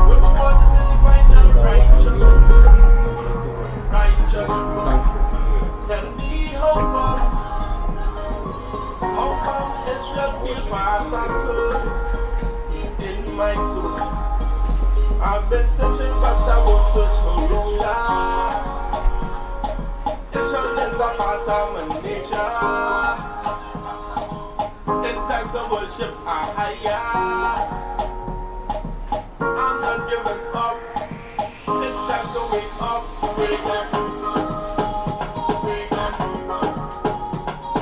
Which one is the final righteous? Righteous. Tell me how come Israel feel part of soul in my soul? I've been searching but I won't search no longer. Israel is a part of my nature. It's time to worship a higher. I'm not giving up. It's time to wake up. Wake up. Wake up.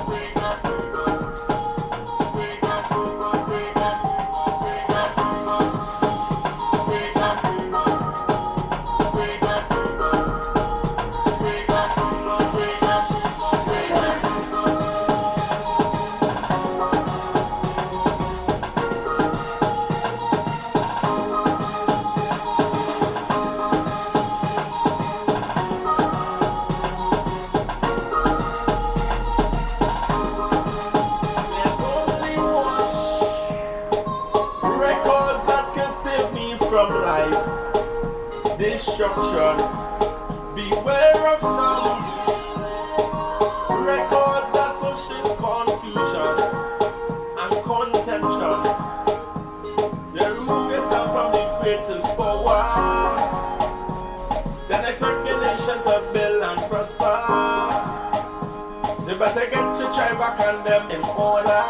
Wake up. Wake up. Wake up. Wake up. Wake up. Wake up. Wake up. Wake up. There's only one records that can save me from life destruction. Beware of some records that push in confusion and contention. They remove yourself from the greatest power. Then expect the nation to build and prosper. They better get your tribe back and them in order.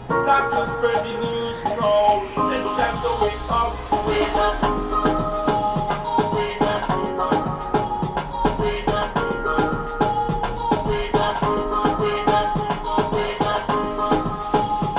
Start to spread the news now. It's time to wake up. Wake up. Wake up. Wake up. Wake up. Wake up. Wake up. Wake up. Wake up. Wake up.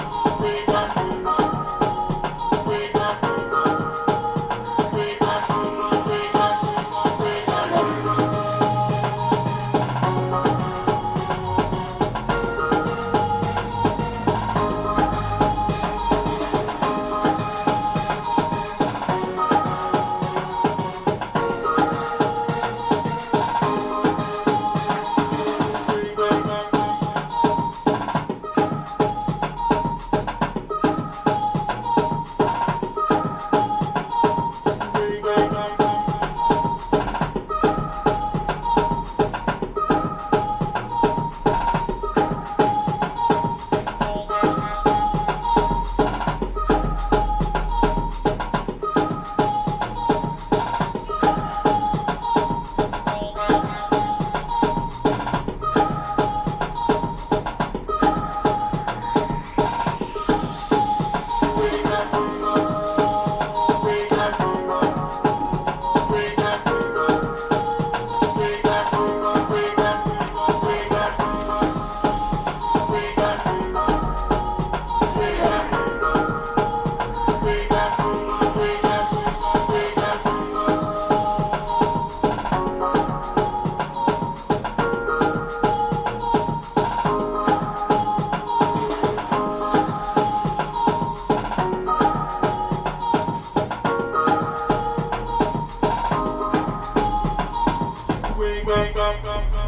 Wake up. Wake up.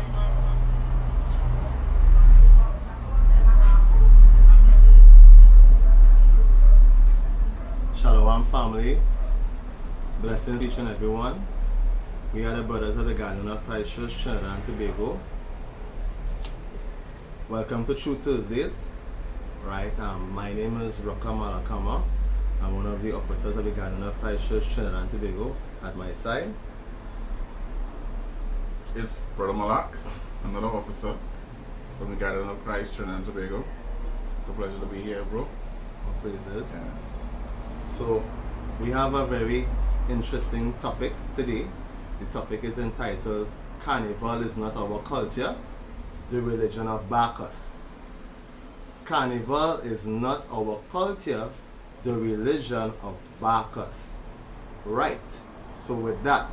Shalom family, blessings each and everyone. We are the brothers of the Garden of Christ Church, Trinidad and Tobago. Welcome to True Thursdays. Right, my name is Rocca Malakama. I'm one of the officers of the Garden of Christ Church, Trinidad and Tobago. At my side, It's Brother Malak, another officer from the Garden of Christ, Trinidad and Tobago. It's a pleasure to be here, bro. all praises. Yeah. So, we have a very interesting topic today. The topic is entitled, Carnival is not our culture, the religion of Bacchus. Carnival is not our culture, the religion of Bacchus. Right. So with that,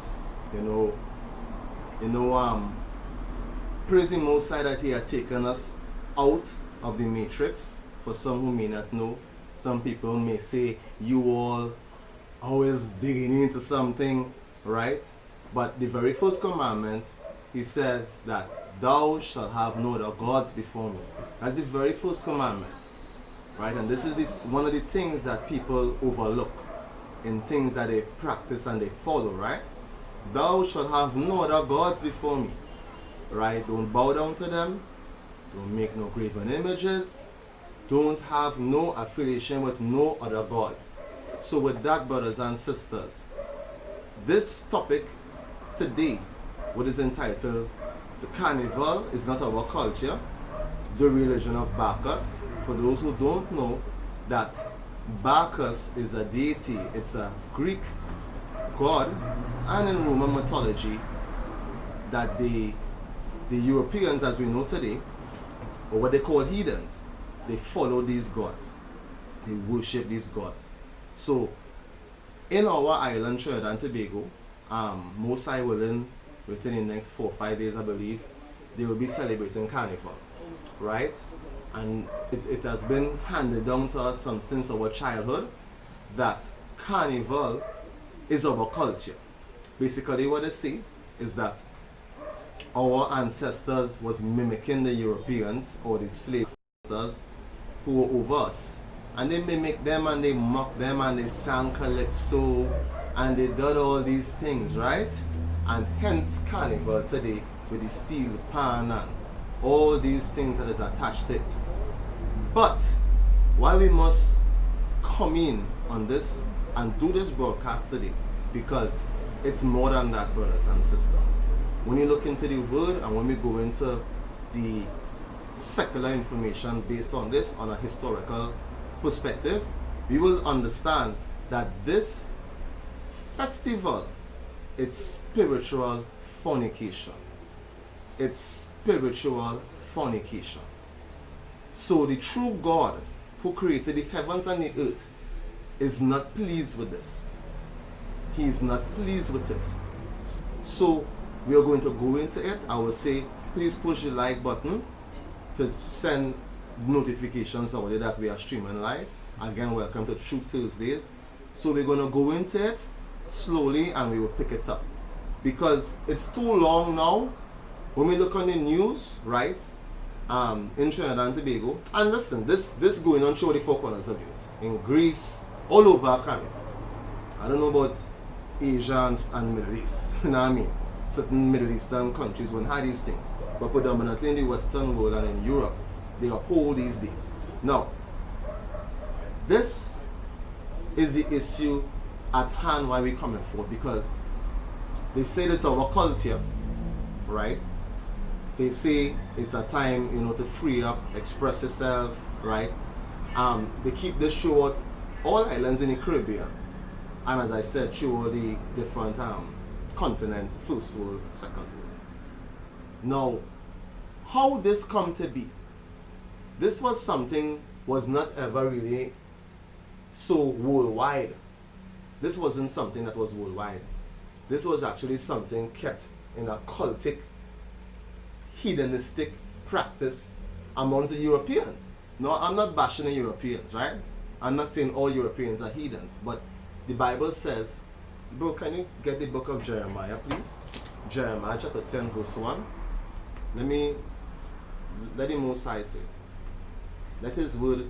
praise the Most High that He had taken us out of the matrix. For some who may not know, some people may say, you all always digging into something, right? But the very first commandment, He says that thou shalt have no other gods before me. That's the very first commandment, right? And this is one of the things that people overlook in things that they practice and they follow, right? Thou shalt have no other gods before me, right? Don't bow down to them. Don't make no graven images. Don't have no affiliation with no other gods. So with that, brothers and sisters, this topic today, what is entitled The Carnival is Not Our Culture, the Religion of Bacchus. For those who don't know, that Bacchus is a deity. It's a Greek god, and in Roman mythology, that the Europeans, as we know today, or what they call heathens, they follow these gods. They worship these gods. So, in our island, Trinidad and Tobago, most I willing, within the next 4 or 5 days, I believe, they will be celebrating Carnival, right? And it has been handed down to us since our childhood that Carnival is our culture. Basically, what they say is that our ancestors was mimicking the Europeans or the slave masters who were over us, and they mimic them and they mock them and they sang calypso and they did all these things, right? And hence Carnival today with the steel pan and all these things that is attached to it. But why we must come in on this and do this broadcast today, because it's more than that, brothers and sisters. When you look into the word and when we go into the secular information based on this, on a historical perspective, we will understand that this festival, it's spiritual fornication. It's spiritual fornication. So the true God who created the heavens and the earth is not pleased with this. He is not pleased with it. So we are going to go into it. I will say, please push the like button to send notifications out there that we are streaming live. Again, welcome to Truth Thursdays. So we're going to go into it slowly and we will pick it up, because it's too long now. When we look on the news, right, in Trinidad and Tobago, and listen, this going on through the four corners of it, in Greece, all over Carnival. I don't know about Asia and Middle East, you know what I mean? Certain Middle Eastern countries won't have these things, but predominantly in the Western world and in Europe, they uphold these days. Now, this is the issue at hand why we're coming forth, because they say this is our culture, right? They say it's a time, to free up, express yourself, right? They keep this throughout all islands in the Caribbean, and as I said, through the different continents, first world, second world. Now, how this come to be? This was not ever really so worldwide. This wasn't something that was worldwide. This was actually something kept in a cultic, hedonistic practice amongst the Europeans. No, I'm not bashing the Europeans, right? I'm not saying all Europeans are heathens, but the Bible says, bro, can you get the book of Jeremiah, please? Jeremiah chapter 10, verse 1. Let the Most High say. Let his word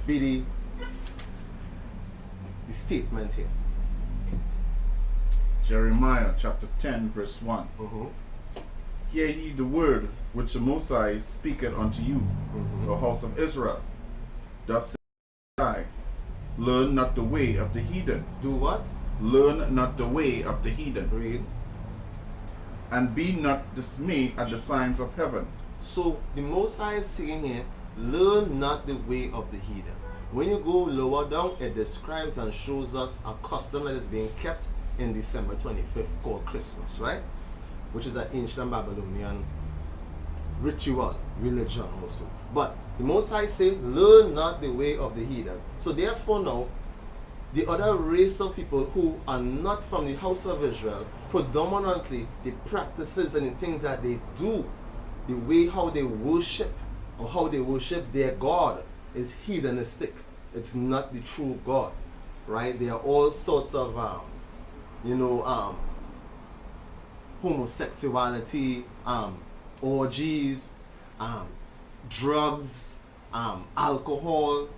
be the statement here. Jeremiah chapter 10, verse 1. Mm-hmm. Hear ye the word which the Most High speaketh unto you, the house of Israel. Thus saith I, learn not the way of the heathen. Do what? Learn not the way of the heathen. Read. And be not dismayed at the signs of heaven. So the Most High is saying here, learn not the way of the heathen. When you go lower down, it describes and shows us a custom that is being kept in December 25th called Christmas, right? Which is an ancient Babylonian ritual, religion also. But the Most High say, learn not the way of the heathen. So therefore now, the other race of people who are not from the house of Israel, predominantly the practices and the things that they do, the way how they worship or how they worship their God is heathenistic. It's not the true God, right? There are all sorts of, homosexuality, orgies, drugs, alcohol,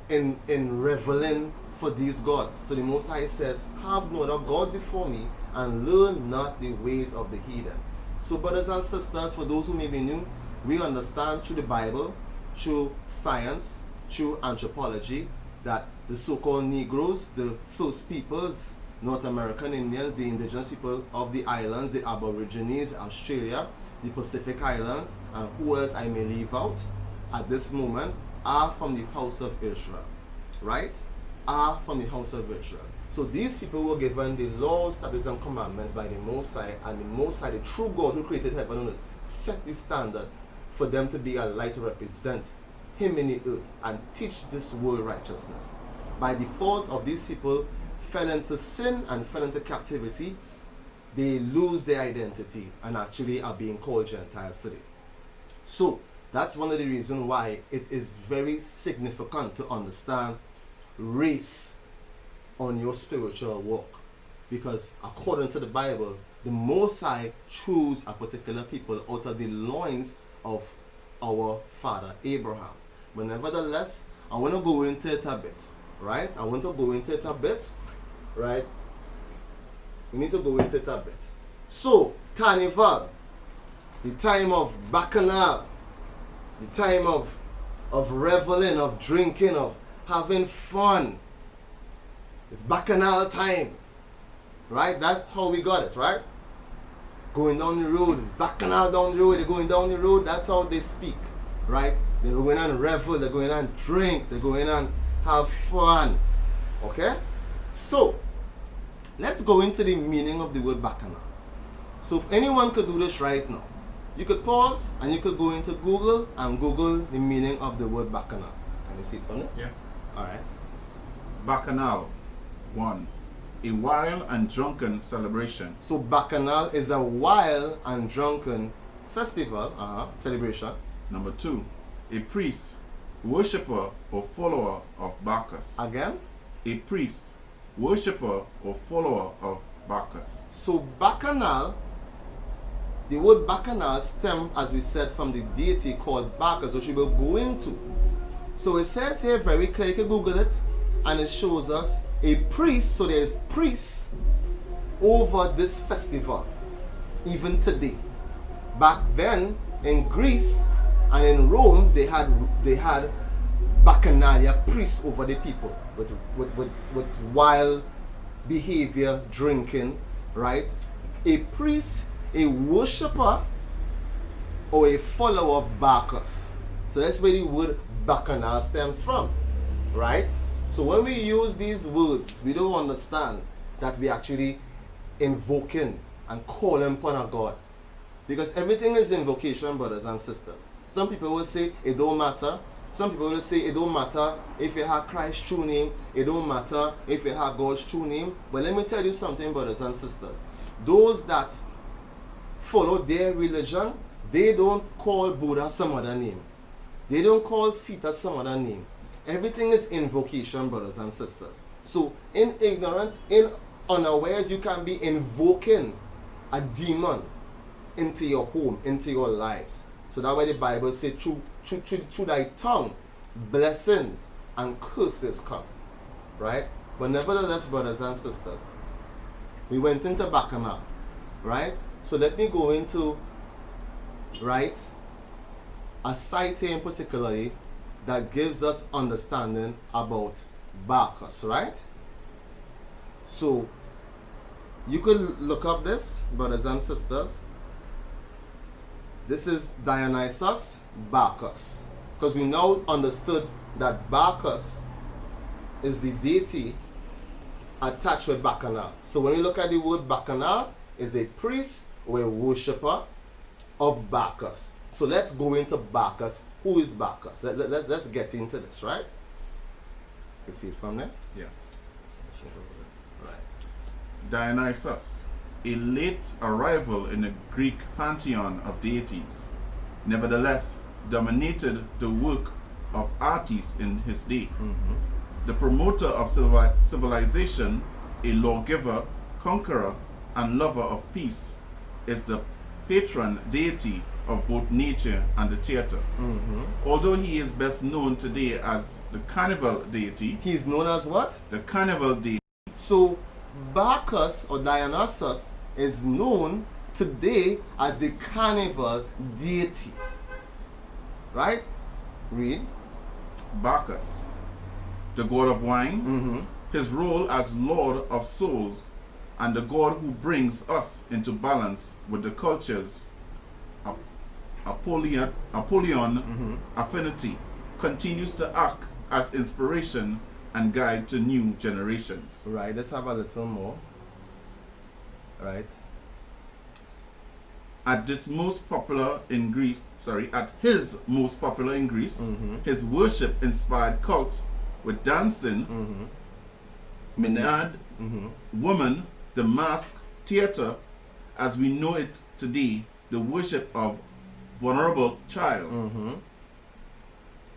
in reveling for these gods. So the Most High says, have no other gods before me, and learn not the ways of the heathen. So brothers and sisters, for those who may be new, we understand through the Bible, through science, through anthropology, that the so-called Negroes, the first peoples, North American Indians, the indigenous people of the islands, the Aborigines, Australia, the Pacific Islands, and who else I may leave out at this moment, are from the house of Israel, right? Are from the house of Israel. So these people were given the laws, statutes, and commandments by the Most High, and the Most High, the true God who created heaven and earth, set the standard for them to be a light to represent Him in the earth and teach this world righteousness. By default of these people fell into sin and fell into captivity, they lose their identity and actually are being called Gentiles today. So that's one of the reasons why it is very significant to understand race on your spiritual walk, because according to the Bible, the Most High chose a particular people out of the loins of our father Abraham. But nevertheless, I want to go into it a bit, right? Right? We need to go into it a bit. So, Carnival, the time of bacchanal, the time of reveling, of drinking, of having fun. It's bacchanal time, right? That's how we got it, right? Going down the road, bacchanal down the road, they're going down the road, that's how they speak, right? They're going and revel, they're going and drink, they're going and have fun, okay? So, let's go into the meaning of the word bacchanal. So if anyone could do this right now, you could pause and you could go into Google and Google the meaning of the word bacchanal. Can you see it from there? Yeah. Alright. Bacchanal. 1. A wild and drunken celebration. So bacchanal is a wild and drunken festival, celebration. Number 2. A priest, worshipper or follower of Bacchus. Again? A priest, worshipper or follower of Bacchus. So bacchanal, the word bacchanal stems, as we said, from the deity called Bacchus, which we will go into. So it says here very clear, you can Google it, and it shows us a priest. So there's priests over this festival, even today. Back then, in Greece and in Rome, they had bacchanalia, priests over the people with wild behavior, drinking, right? A priest, a worshipper, or a follower of Bacchus. So that's where the word bacchanal stems from, right? So when we use these words, we don't understand that we actually invoking and calling upon a God. Because everything is invocation, brothers and sisters. Some people will say it don't matter. Some people will say it don't matter if you have Christ's true name. It don't matter if you have God's true name. But let me tell you something, brothers and sisters. Those that follow their religion, they don't call Buddha some other name. They don't call Sita some other name. Everything is invocation, brothers and sisters. So in ignorance, in unawares, you can be invoking a demon into your home, into your lives. So that's why the Bible says, through thy tongue, blessings and curses come. Right? But nevertheless, brothers and sisters, we went into bacchanal. Right? So let me go into, right, a site here in particularly that gives us understanding about Bacchus, right? So you could look up this, brothers and sisters. This is Dionysus Bacchus, because we now understood that Bacchus is the deity attached with bacchanal. So when we look at the word bacchanal, is a priest or a worshipper of Bacchus. So let's go into Bacchus. Who is Bacchus? Let's get into this, right? You see it from there? Yeah. Right. Dionysus, a late arrival in the Greek pantheon of deities, nevertheless dominated the work of artists in his day. The promoter of civilization, a lawgiver, conqueror, and lover of peace, is the patron deity of both nature and the theater. Although he is best known today as the Carnival deity, He's known as what? the Carnival deity So Bacchus or Dionysus is known today as the Carnival deity. Right? Read. Bacchus, the god of wine, Mm-hmm. his role as Lord of Souls, and the god who brings us into balance with the culture's Apollyon affinity, continues to act as inspiration and guide to new generations. Right, let's have a little more. Right. At his most popular in Greece, his worship-inspired cult with dancing, Menad, woman, the mask, theater, as we know it today, the worship of vulnerable child,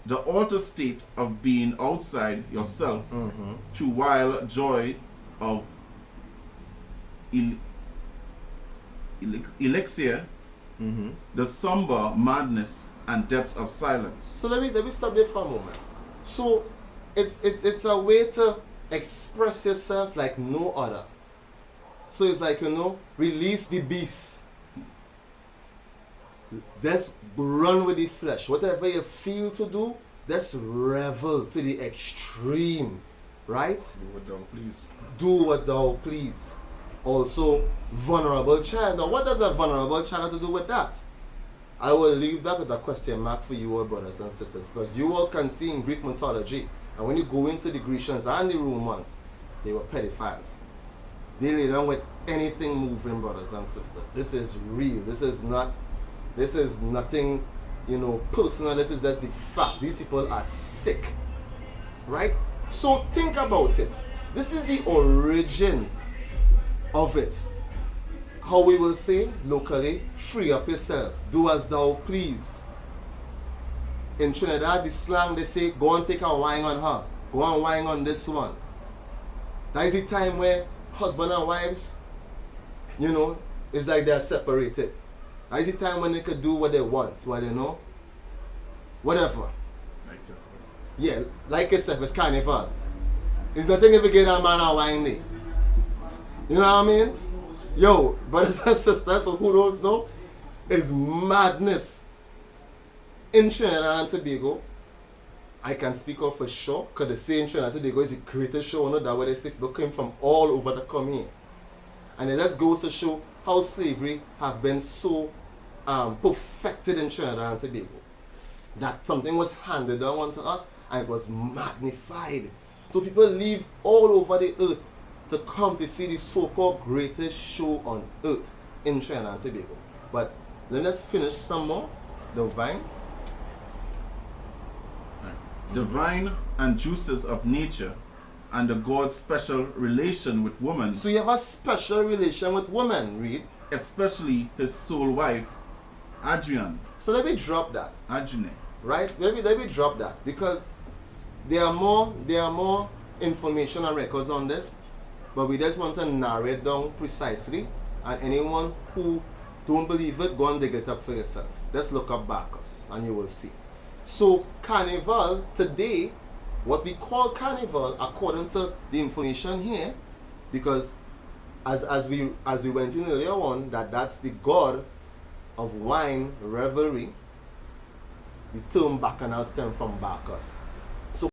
the alter state of being outside yourself, through wild joy of elixir, the somber madness and depths of silence. So let me stop there for a moment. So it's a way to express yourself like no other. So it's like, release the beast. Let's run with the flesh. Whatever you feel to do, let's revel to the extreme. Right? Do what thou please. Do what thou please. Also, vulnerable child. Now, what does a vulnerable child have to do with that? I will leave that with a question mark for you all, brothers and sisters, because you all can see in Greek mythology, and when you go into the Grecians and the Romans, they were pedophiles. They lay down with anything moving, brothers and sisters. This is real. This is nothing, personal. This is just the fact. These people are sick. Right? So think about it. This is the origin of it. How we will say locally, free up yourself. Do as thou please. In Trinidad, the slang, they say, go and take a wine on her. Go and wine on this one. That is the time where husband and wives, it's like they're separated. That is the time when they could do what they want, whatever. Like this. Yeah, like I said, it's Carnival. It's nothing if you get a man a wine day. You know what I mean? Yo, brothers and sisters, for who don't know, it's madness. In Trinidad and Tobago, I can speak of for sure, because the same Trinidad and Tobago is the greatest show, that where they say people came from all over to come here. And it just goes to show how slavery have been so perfected in Trinidad and Tobago. That something was handed down onto us and it was magnified. So people leave all over the earth to come to see the so-called greatest show on earth in Trinidad and Tobago. But let's finish some more. The vine. The vine and juices of nature and the God's special relation with woman, So you have a special relation with women, read. especially his soul wife, Adrian. So let me drop that. Adrian. Right? Let me drop that, because there are more information and records on this, but we just want to narrow it down precisely, and anyone who don't believe it, go and dig it up for yourself. Let's look up Bacchus and you will see. So Carnival today, what we call Carnival according to the information here, because as we went in earlier on, that's the god of wine revelry. The term bacchanal stems from Bacchus.